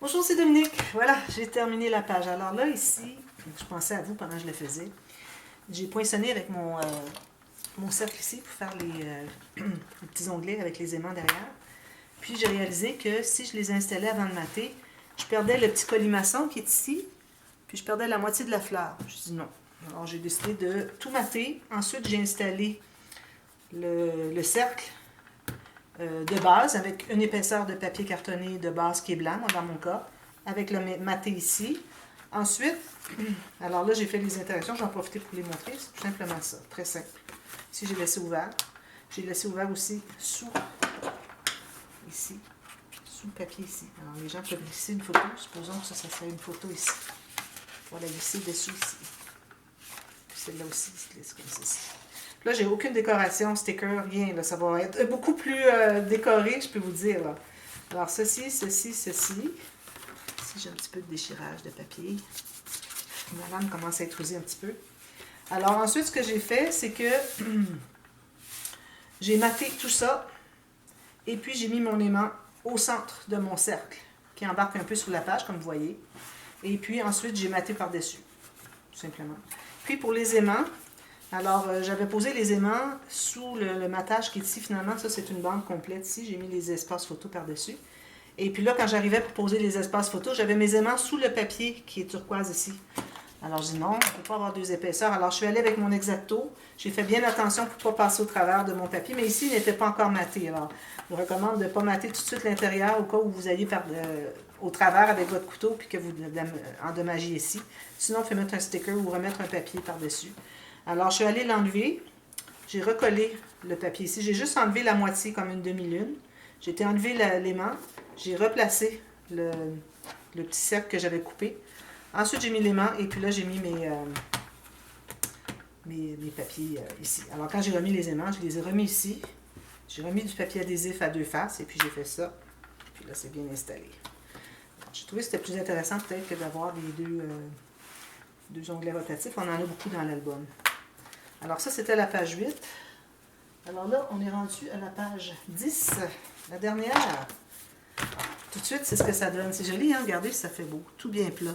Bonjour, c'est Dominique. Voilà, j'ai terminé la page. Alors là, ici, je pensais à vous pendant que je le faisais. J'ai poinçonné avec mon cercle ici pour faire les petits onglets avec les aimants derrière. Puis j'ai réalisé que si je les installais avant de mater, je perdais le petit colimaçon qui est ici, puis je perdais la moitié de la fleur. Je dis non. Alors j'ai décidé de tout mater. Ensuite, j'ai installé le cercle de base avec une épaisseur de papier cartonné de base qui est blanc, dans mon cas, avec le maté ici. Ensuite, alors là, j'ai fait les interactions, j'en profite pour les montrer, c'est tout simplement ça, très simple. Ici, j'ai laissé ouvert. J'ai laissé ouvert aussi sous, ici, sous le papier ici. Alors, les gens peuvent glisser une photo, supposons que ça serait une photo ici. On va la glisser dessous ici. Puis celle-là aussi se glisse comme ceci. Là, j'ai aucune décoration, sticker, rien. Là. Ça va être beaucoup plus décoré, je peux vous dire. Là. Alors, ceci, ceci, ceci. Ici, j'ai un petit peu de déchirage de papier. Ma lame commence à être usée un petit peu. Alors, ensuite, ce que j'ai fait, c'est que j'ai maté tout ça. Et puis, j'ai mis mon aimant au centre de mon cercle, qui embarque un peu sur la page, comme vous voyez. Et puis, ensuite, j'ai maté par-dessus, tout simplement. Puis, pour les aimants, alors, j'avais posé les aimants sous le matage qui est ici. Finalement, ça, c'est une bande complète ici. J'ai mis les espaces photos par-dessus. Et puis là, quand j'arrivais pour poser les espaces photos, j'avais mes aimants sous le papier qui est turquoise ici. Alors, je dis non, on ne peut pas avoir deux épaisseurs. Alors, je suis allée avec mon X-Acto. J'ai fait bien attention pour ne pas passer au travers de mon papier. Mais ici, il n'était pas encore maté. Alors, je vous recommande de ne pas mater tout de suite l'intérieur au cas où vous alliez faire au travers avec votre couteau puis que vous endommagiez ici. Sinon, il faut mettre un sticker ou remettre un papier par-dessus. Alors, je suis allée l'enlever. J'ai recollé le papier ici. J'ai juste enlevé la moitié comme une demi-lune. J'ai été enlevé l'aimant. J'ai replacé le petit cercle que j'avais coupé. Ensuite, j'ai mis l'aimant et puis là, j'ai mis mes papiers ici. Alors, quand j'ai remis les aimants, je les ai remis ici. J'ai remis du papier adhésif à deux faces et puis j'ai fait ça. Puis là, c'est bien installé. J'ai trouvé que c'était plus intéressant peut-être que d'avoir les deux onglets rotatifs. On en a beaucoup dans l'album. Alors ça, c'était la page 8. Alors là, on est rendu à la page 10, la dernière. Tout de suite, c'est ce que ça donne. C'est joli, hein? Regardez, ça fait beau. Tout bien plat.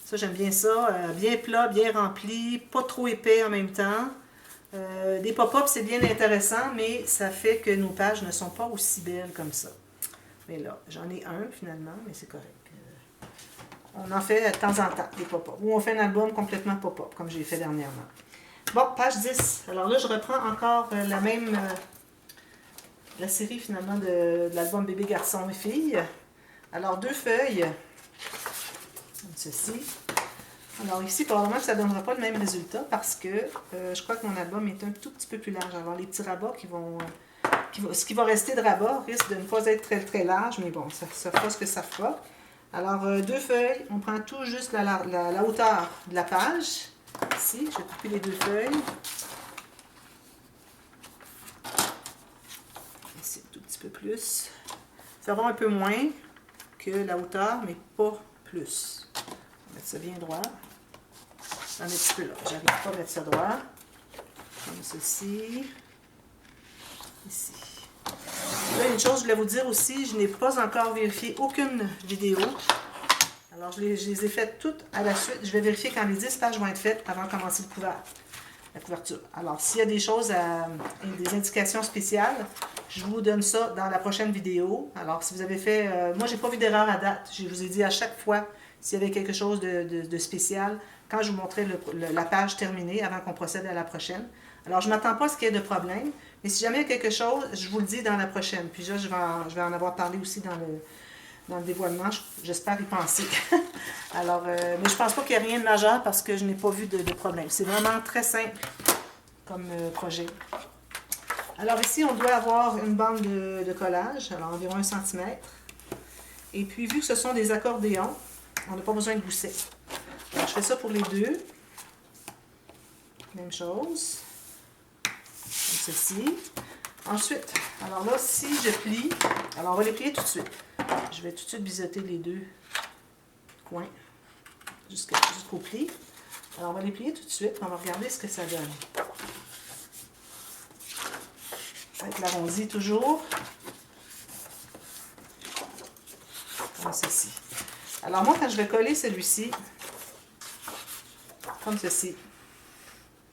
Ça, j'aime bien ça. Bien plat, bien rempli, pas trop épais en même temps. Des pop-ups, c'est bien intéressant, mais ça fait que nos pages ne sont pas aussi belles comme ça. Mais là, j'en ai un finalement, mais c'est correct. On en fait de temps en temps, des pop-ups. Ou on fait un album complètement pop-up, comme j'ai fait dernièrement. Bon, page 10. Alors là, je reprends encore la série finalement de l'album Bébé, Garçon et Filles. Alors, deux feuilles, comme ceci. Alors ici, probablement que ça ne donnera pas le même résultat parce que je crois que mon album est un tout petit peu plus large. Alors, les petits rabats ce qui va rester de rabat risque de ne pas être très très large, mais bon, ça fera ce que ça fera. Alors, deux feuilles, on prend tout juste la hauteur de la page. Ici, je vais couper les deux feuilles. Ici, un tout petit peu plus. Ça va un peu moins que la hauteur, mais pas plus. On va mettre ça bien droit. Un petit peu là. J'arrive pas à mettre ça droit. Comme ceci. Ici. Là, une chose, je voulais vous dire aussi, je n'ai pas encore vérifié aucune vidéo. Alors, je les ai faites toutes à la suite. Je vais vérifier quand les 10 pages vont être faites avant de commencer la couverture. Alors, s'il y a des choses, des indications spéciales, je vous donne ça dans la prochaine vidéo. Alors, si vous avez fait... moi, j'ai pas vu d'erreur à date. Je vous ai dit à chaque fois s'il y avait quelque chose de spécial quand je vous montrais la page terminée avant qu'on procède à la prochaine. Alors, je ne m'attends pas à ce qu'il y ait de problème. Mais si jamais il y a quelque chose, je vous le dis dans la prochaine. Puis là, je vais en avoir parlé aussi dans le dévoilement. J'espère y penser. Alors, mais je ne pense pas qu'il y ait rien de majeur parce que je n'ai pas vu de problème. C'est vraiment très simple comme projet. Alors ici, on doit avoir une bande de collage, alors environ 1 cm. Et puis, vu que ce sont des accordéons, on n'a pas besoin de gousset. Alors, je fais ça pour les deux. Même chose. Comme ceci. Ensuite, alors là, si je plie, alors on va les plier tout de suite. Je vais tout de suite biseauter les deux coins jusqu'au pli. Alors, on va les plier tout de suite. On va regarder ce que ça donne. Avec l'arrondi toujours. Comme ceci. Alors moi, quand je vais coller celui-ci, comme ceci,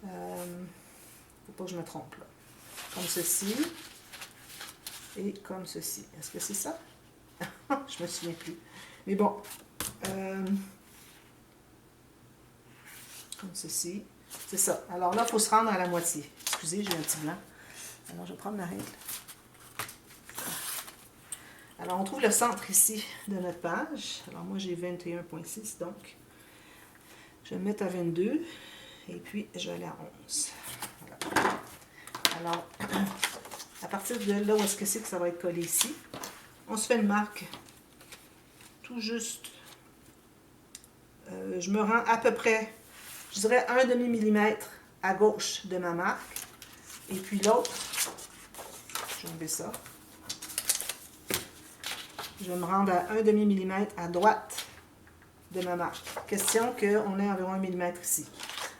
faut pas que je me trompe là, comme ceci, et comme ceci. Est-ce que c'est ça? Je me souviens plus. Mais bon, comme ceci, c'est ça. Alors là, il faut se rendre à la moitié. Excusez, j'ai un petit blanc. Alors, je vais prendre ma règle. Alors, on trouve le centre ici de notre page. Alors, moi, j'ai 21,6, donc je vais me mettre à 22. Et puis, je vais aller à 11. Voilà. Alors, à partir de là, où est-ce que c'est que ça va être collé ici? On se fait une marque tout juste. Je me rends à peu près, je dirais, 1/2 mm à gauche de ma marque. Et puis l'autre, je vais enlever ça. Je vais me rendre à 1/2 mm à droite de ma marque. Question qu'on ait environ 1 mm ici.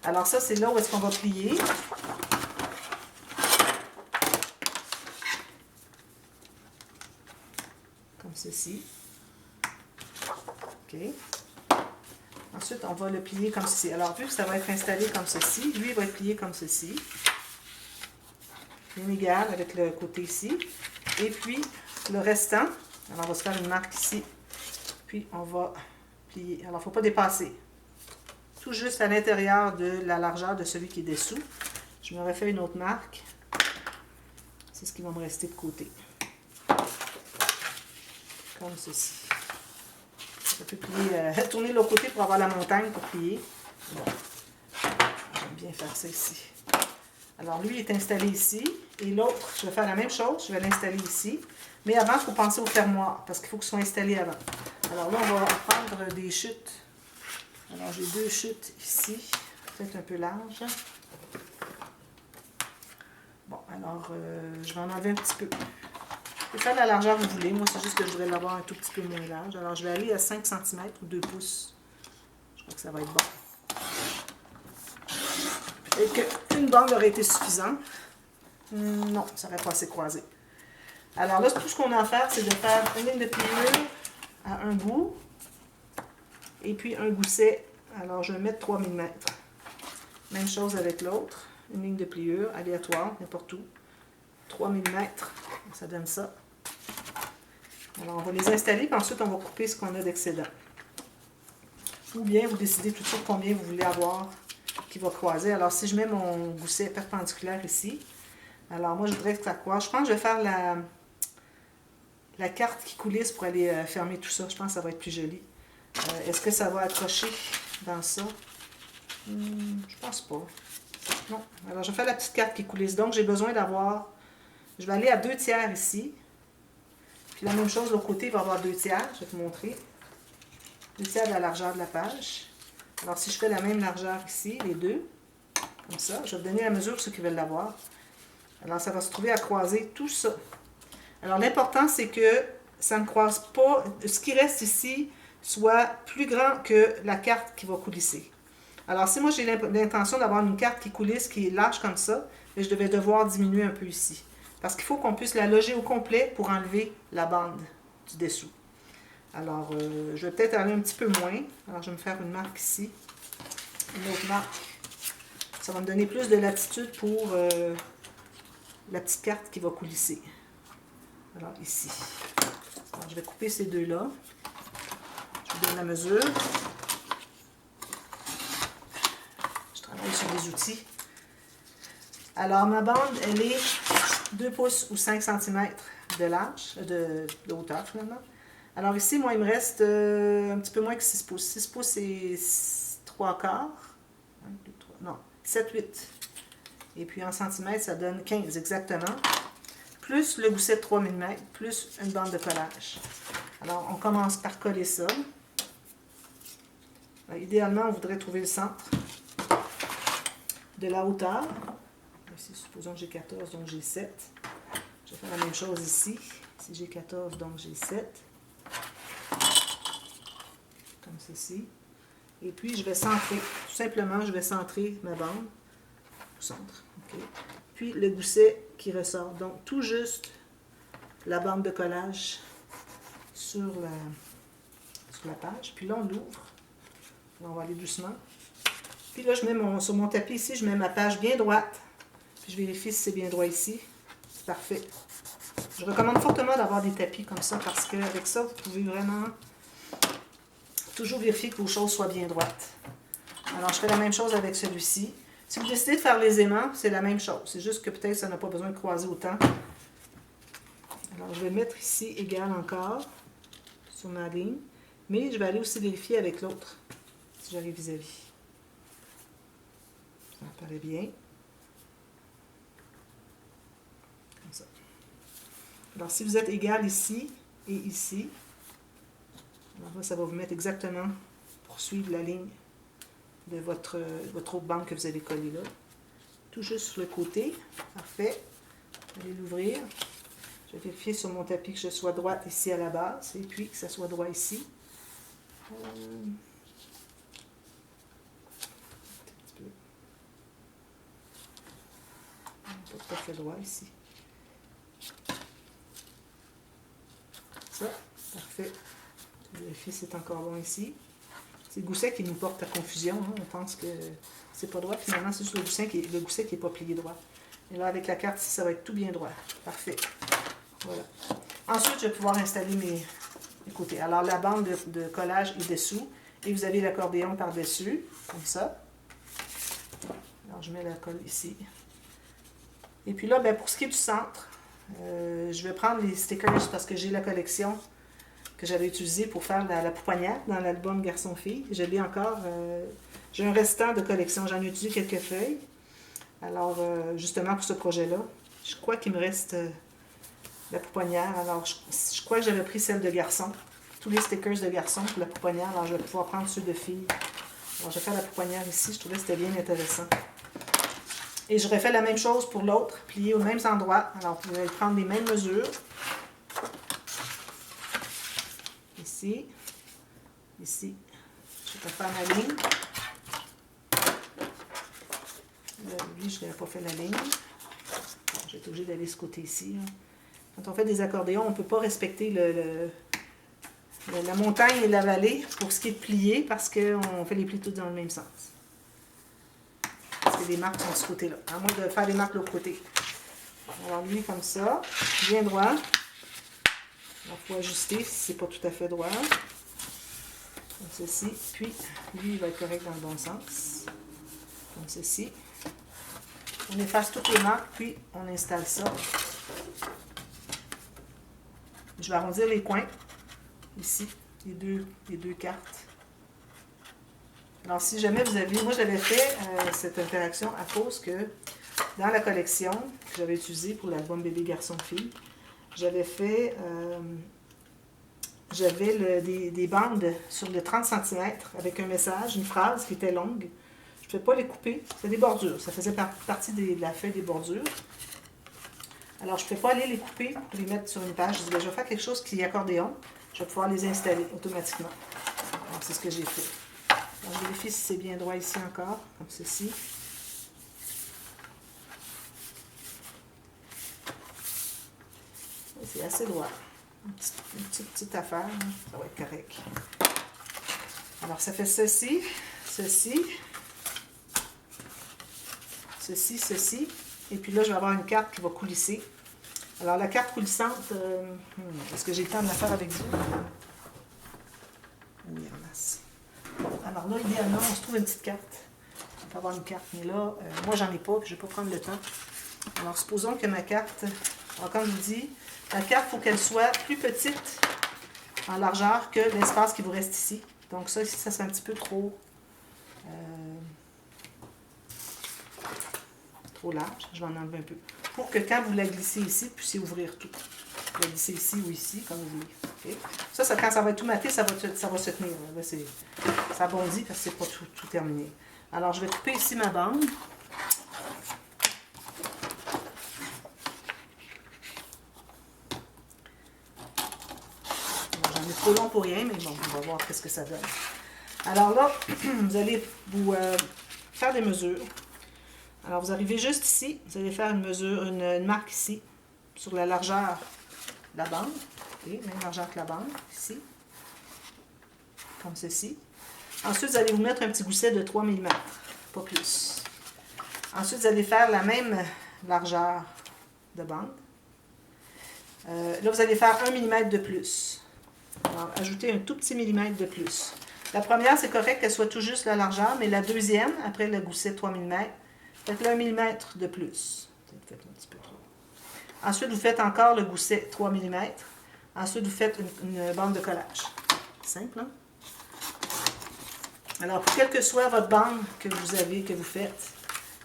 Alors ça, c'est là où est-ce qu'on va plier. Comme ceci. OK. Ensuite, on va le plier comme ceci. Alors, vu que ça va être installé comme ceci, lui, il va être plié comme ceci. Bien égal avec le côté ici. Et puis, le restant, alors on va se faire une marque ici. Puis, on va plier. Alors, il ne faut pas dépasser. Tout juste à l'intérieur de la largeur de celui qui est dessous. Je me refais une autre marque. C'est ce qui va me rester de côté. Comme ceci. Je peux plier, tourner de l'autre côté pour avoir la montagne pour plier. Bon. J'aime bien faire ça ici. Alors, lui est installé ici. Et l'autre, je vais faire la même chose. Je vais l'installer ici. Mais avant, il faut penser au fermoir parce qu'il faut qu'il soit installé avant. Alors là, on va prendre des chutes. Alors, j'ai 2 chutes ici. Peut-être un peu large. Bon, alors, je vais en enlever un petit peu. Vous pouvez faire la largeur que vous voulez. Moi, c'est juste que je voudrais l'avoir un tout petit peu moins large. Alors, je vais aller à 5 cm ou 2 pouces. Je crois que ça va être bon. Et qu'une bande aurait été suffisante. Non, ça n'aurait pas assez croisé. Alors là, tout ce qu'on a à faire, c'est de faire une ligne de pliure à un bout. Et puis un gousset. Alors, je vais mettre 3 mm. Même chose avec l'autre. Une ligne de pliure aléatoire, n'importe où. 3 mm. Ça donne ça. Alors, on va les installer, puis ensuite, on va couper ce qu'on a d'excédent. Ou bien, vous décidez tout de suite combien vous voulez avoir qui va croiser. Alors, si je mets mon gousset perpendiculaire ici, alors moi, je voudrais que ça croise. Je pense que je vais faire la carte qui coulisse pour aller fermer tout ça. Je pense que ça va être plus joli. Est-ce que ça va accrocher dans ça? Je pense pas. Non. Alors, je vais faire la petite carte qui coulisse. Donc, j'ai besoin d'avoir... Je vais aller à 2 tiers ici. Puis la même chose, de l'autre côté, il va y avoir 2 tiers. Je vais vous montrer. 2 tiers de la largeur de la page. Alors, si je fais la même largeur ici, les deux, comme ça, je vais vous donner la mesure pour ceux qui veulent l'avoir. Alors, ça va se trouver à croiser tout ça. Alors, l'important, c'est que ça ne croise pas, ce qui reste ici soit plus grand que la carte qui va coulisser. Alors, si moi, j'ai l'intention d'avoir une carte qui coulisse, qui est large comme ça, je vais devoir diminuer un peu ici. Parce qu'il faut qu'on puisse la loger au complet pour enlever la bande du dessous. Alors, je vais peut-être aller un petit peu moins. Alors, je vais me faire une marque ici. Une autre marque. Ça va me donner plus de latitude pour la petite carte qui va coulisser. Alors, ici. Alors, je vais couper ces deux-là. Je vous donne la mesure. Je travaille sur des outils. Alors, ma bande, elle est 2 pouces ou 5 cm de large, de hauteur finalement. Alors ici, moi, il me reste un petit peu moins que 6 pouces. 6 pouces, c'est 3/4. 1, 2, 3, non, 7, 8. Et puis en centimètres, ça donne 15 exactement. Plus le gousset de 3 mm, plus une bande de collage. Alors, on commence par coller ça. Alors, idéalement, on voudrait trouver le centre de la hauteur. Ici, supposons que j'ai 14, donc j'ai 7. Je vais faire la même chose ici. Si j'ai 14, donc j'ai 7. Comme ceci. Et puis, je vais centrer. Tout simplement, je vais centrer ma bande au centre. Okay. Puis, le gousset qui ressort. Donc, tout juste la bande de collage sur sur la page. Puis là, on l'ouvre. On va aller doucement. Puis là, je mets sur mon tapis ici, je mets ma page bien droite. Puis je vérifie si c'est bien droit ici. C'est parfait. Je recommande fortement d'avoir des tapis comme ça parce qu'avec ça, vous pouvez vraiment toujours vérifier que vos choses soient bien droites. Alors, je fais la même chose avec celui-ci. Si vous décidez de faire les aimants, c'est la même chose. C'est juste que peut-être ça n'a pas besoin de croiser autant. Alors, je vais mettre ici égal encore sur ma ligne. Mais je vais aller aussi vérifier avec l'autre, si j'arrive vis-à-vis. Ça me paraît bien. Comme ça. Alors, si vous êtes égal ici et ici, alors là, ça va vous mettre exactement pour suivre la ligne de votre autre bande que vous avez collée là. Tout juste sur le côté. Parfait. Allez l'ouvrir. Je vais vérifier sur mon tapis que je sois droite ici à la base et puis que ça soit droit ici. Un petit peu. Pas tout à fait droit ici. Ça, parfait. Je vérifie si c'est encore bon ici. C'est le gousset qui nous porte à confusion. Hein. On pense que c'est pas droit. Finalement, c'est juste le gousset qui n'est pas plié droit. Et là, avec la carte ici, ça va être tout bien droit. Parfait. Voilà. Ensuite, je vais pouvoir installer mes côtés. Alors, la bande de collage est dessous. Et vous avez l'accordéon par-dessus, comme ça. Alors, je mets la colle ici. Et puis là, ben, pour ce qui est du centre, je vais prendre les stickers parce que j'ai la collection que j'avais utilisée pour faire la pouponnière dans l'album Garçon-Fille. Je l'ai encore. J'ai un restant de collection. J'en ai utilisé quelques feuilles. Alors, justement pour ce projet-là, je crois qu'il me reste la pouponnière. Alors, je crois que j'avais pris celle de garçon. Tous les stickers de garçon pour la pouponnière. Alors, je vais pouvoir prendre ceux de filles. Alors, je vais faire la pouponnière ici. Je trouvais que c'était bien intéressant. Et je refais la même chose pour l'autre, plié aux mêmes endroits. Alors, vous allez prendre les mêmes mesures. Ici. Ici. Je vais faire ma ligne. Là, lui, je n'avais pas fait la ligne. Bon, j'ai été obligée d'aller ce côté ici. Hein. Quand on fait des accordéons, on ne peut pas respecter la montagne et la vallée pour ce qui est de plier parce qu'on fait les plis tous dans le même sens. Parce que les marques sont de ce côté-là. À moins de faire les marques de l'autre côté. Alors lui, comme ça, bien droit. Il faut ajuster si c'est pas tout à fait droit. Comme ceci. Puis, lui, il va être correct dans le bon sens. Comme ceci. On efface toutes les marques, puis on installe ça. Je vais arrondir les coins. Ici, les deux cartes. Alors, si jamais vous avez... Moi, j'avais fait cette interaction à cause que dans la collection que j'avais utilisée pour l'album Bébé Garçon Fille, j'avais fait... j'avais des bandes sur le 30 cm avec un message, une phrase qui était longue. Je ne pouvais pas les couper. C'était des bordures. Ça faisait partie de la feuille des bordures. Alors, je ne pouvais pas aller les couper pour les mettre sur une page. Je disais, je vais faire quelque chose qui est accordéon. Je vais pouvoir les installer automatiquement. Donc, c'est ce que j'ai fait. Donc, je vérifie si c'est bien droit ici encore, comme ceci. C'est assez droit. Une petite affaire. Hein. Ça va être correct. Alors, ça fait ceci, ceci, ceci, ceci. Et puis là, je vais avoir une carte qui va coulisser. Alors, la carte coulissante, est-ce que j'ai le temps de la faire avec vous? Oui, en masse. Bon, alors là, idéalement, on se trouve une petite carte. On peut avoir une carte, mais là, moi, j'en ai pas, puis je ne vais pas prendre le temps. Alors, supposons que ma carte, alors comme je vous dis, la carte, il faut qu'elle soit plus petite en largeur que l'espace qui vous reste ici. Donc ça, ici, ça serait un petit peu trop large. Je vais en enlever un peu. Pour que quand vous la glissez ici, vous puissiez ouvrir tout. Vous la glissez ici ou ici, comme vous voulez. Okay. Ça, quand ça va être tout maté, ça va se tenir. Là, ça bondit parce que c'est pas tout terminé. Alors, je vais couper ici ma bande. J'en ai trop long pour rien, mais bon, on va voir ce que ça donne. Alors là, vous allez vous faire des mesures. Alors, vous arrivez juste ici, vous allez faire une mesure, une marque ici, sur la largeur de la bande. Okay, même largeur que la bande, ici. comme ceci. Ensuite, vous allez vous mettre un petit gousset de 3 mm, pas plus. Ensuite, vous allez faire la même largeur de bande. Là, vous allez faire 1 mm de plus. Alors, ajoutez un tout petit millimètre de plus. La première, c'est correct qu'elle soit tout juste la largeur, mais la deuxième, après le gousset de 3 mm, faites-le 1 mm de plus. Peut-être un petit peu trop. Ensuite, vous faites encore le gousset 3 mm. Ensuite, vous faites une bande de collage. Simple, hein? Alors, quelle que soit votre bande que vous avez, que vous faites,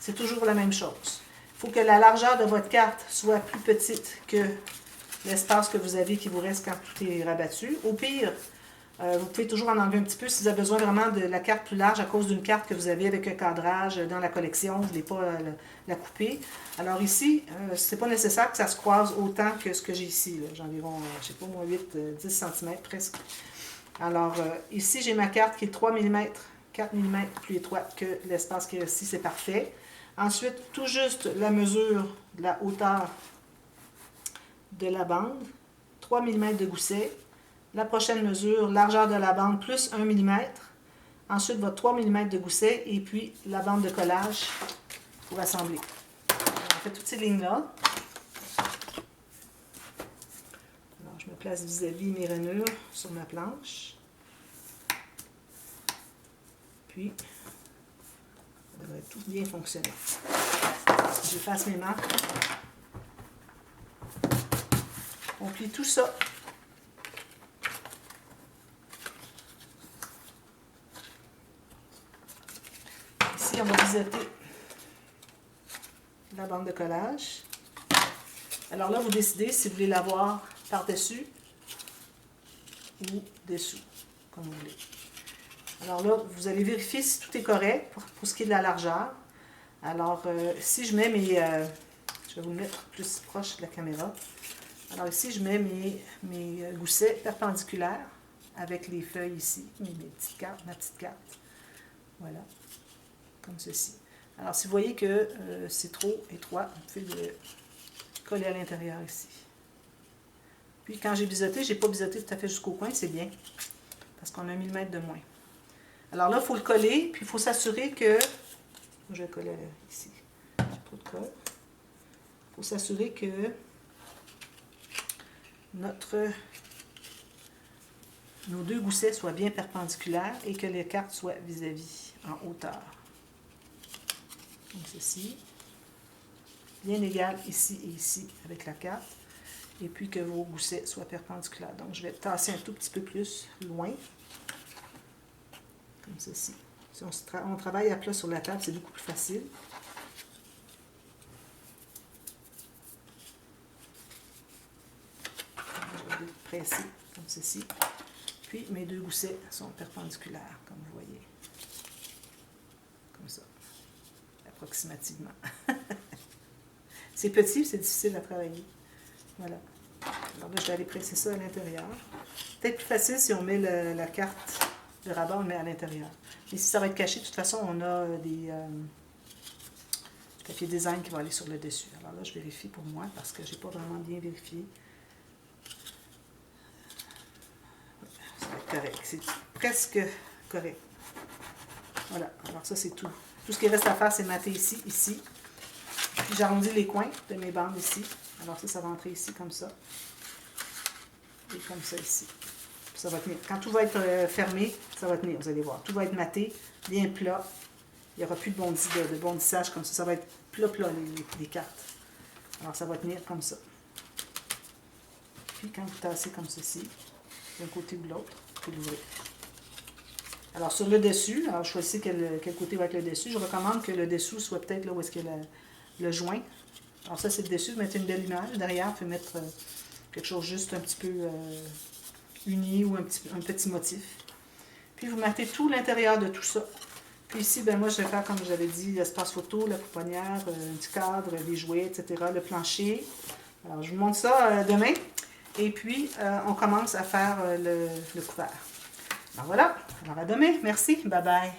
c'est toujours la même chose. Il faut que la largeur de votre carte soit plus petite que l'espace que vous avez qui vous reste quand tout est rabattu. Au pire, vous pouvez toujours en enlever un petit peu si vous avez besoin vraiment de la carte plus large à cause d'une carte que vous avez avec un cadrage dans la collection. Vous ne voulez pas la couper. Alors ici, ce n'est pas nécessaire que ça se croise autant que ce que j'ai ici. J'ai environ, je ne sais pas moi, 8-10 cm presque. Alors ici, j'ai ma carte qui est 3 mm, 4 mm plus étroite que l'espace qu'il y a ici. C'est parfait. Ensuite, tout juste la mesure de la hauteur de la bande, 3 mm de gousset. La prochaine mesure, largeur de la bande plus 1 mm. Ensuite, votre 3 mm de gousset et puis la bande de collage pour assembler. On fait toutes ces lignes-là. Alors, je me place vis-à-vis mes rainures sur ma planche. Puis, ça devrait tout bien fonctionner. J'efface mes marques. On plie tout ça. Ici, on va biseauter la bande de collage. Alors là, vous décidez si vous voulez l'avoir par-dessus ou dessous, comme vous voulez. Alors là, vous allez vérifier si tout est correct pour ce qui est de la largeur. Alors, si je mets mes... je vais vous le mettre plus proche de la caméra. Alors ici, je mets mes goussets perpendiculaires avec les feuilles ici, mes petites cartes, ma petite carte. Voilà, comme ceci. Alors, si vous voyez que c'est trop étroit, vous pouvez le coller à l'intérieur ici. Puis, quand j'ai biseauté, je n'ai pas biseauté tout à fait jusqu'au coin, c'est bien, parce qu'on a 1 mm de moins. Alors là, il faut le coller, puis il faut s'assurer que... Je vais coller ici, j'ai trop de colle. Il faut s'assurer que nos deux goussets soient bien perpendiculaires et que les cartes soient vis-à-vis, en hauteur. Comme ceci. Bien égal ici et ici avec la carte. Et puis que vos goussets soient perpendiculaires. Donc je vais tasser un tout petit peu plus loin. Comme ceci. Si on travaille à plat sur la table, c'est beaucoup plus facile. Je vais presser comme ceci. Puis mes deux goussets sont perpendiculaires, comme vous voyez. Comme ça. Approximativement. C'est petit, c'est difficile à travailler. Voilà. Alors là, je vais aller presser ça à l'intérieur. Peut-être plus facile si on met la carte de rabat, on le met à l'intérieur. Mais si ça va être caché, de toute façon, on a du papier design qui va aller sur le dessus. Alors là, je vérifie pour moi parce que je n'ai pas vraiment bien vérifié. Ça va être correct. C'est presque correct. Voilà. Alors ça, c'est tout. Tout ce qui reste à faire, c'est mater ici, ici. Puis j'arrondis les coins de mes bandes ici. Alors ça va entrer ici comme ça. Et comme ça ici. Puis ça va tenir. Quand tout va être fermé, ça va tenir, vous allez voir. Tout va être maté, bien plat. Il n'y aura plus de bondissage comme ça. Ça va être plat, les cartes. Alors ça va tenir comme ça. Puis quand vous tassez comme ceci, d'un côté ou de l'autre, vous pouvez l'ouvrir. Alors sur le dessus, alors choisissez quel côté va être le dessus. Je recommande que le dessous soit peut-être là où est-ce qu'il y a le joint. Alors ça c'est le dessus, vous mettez une belle image. Derrière, vous pouvez mettre quelque chose juste un petit peu uni ou un petit motif. Puis vous matez tout l'intérieur de tout ça. Puis ici, ben moi je vais faire comme j'avais dit, l'espace photo, la pouponnière, un petit cadre, des jouets, etc., le plancher. Alors je vous montre ça demain. Et puis on commence à faire le couvert. Alors voilà, alors à demain, merci, bye bye.